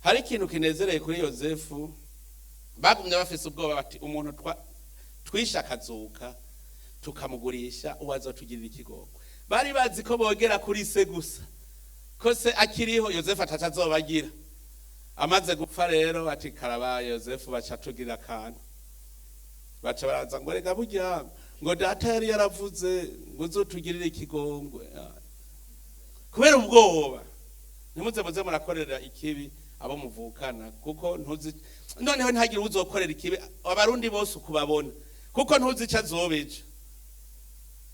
hari ikintu kinezereye kuri Yozefu, bagumye bafise ubwoba bati umuntu twisha akazuka tukamugurisha uwazotugirira ikigongwe. Bari bazi ko bogera kuri se gusa, ko se akiriho Yozefu atazobagira. Amaze gupfa rero bati karabaye Yozefu baca tugira akantu, baca baraza ngo rega burya ngo data yari yaravuze ngo uzotugirire ikigongwe. Kubera ubwoba ntimuze muze murakorera ikibi abo muvukana, kuko ntuzi noneho ntihagire uzokorera ikibi abarundi bose ukubabona, kuko ntuzi ico azobeje.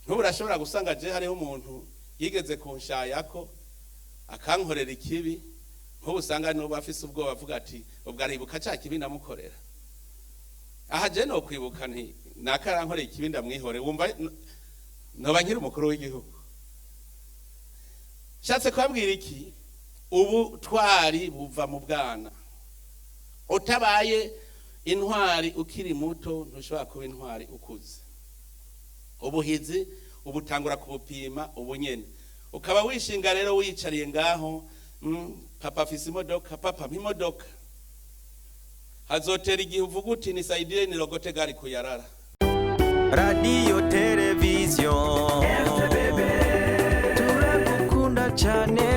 Ntuburashobora gusanga je hariho umuntu yigeze kunshayako akankorera ikibi, nk'ubusanga n'ubu afise ubwoba avuga ati ubwo aribuka ca kibi namukorera. Aha je no kwibuka nti nakarankorera ikibi ndamwihore, wumva noba nkiri umukuru w'igihugu. Shatse kwabwira iki? Ubu twari buva mu bwana. Utabaye intwari ukiri muto ntushobora kuba intwari ukuze. Ubuhizi ubutangura kubupima ubunyene. Ukaba wishinga rero wicariye ngaho, papa afise imodoka, papa mpimodoka. Hazotera igihe uvuga uti nisaidire nirogote gari kuyarara. Radio television turakukunda cyane.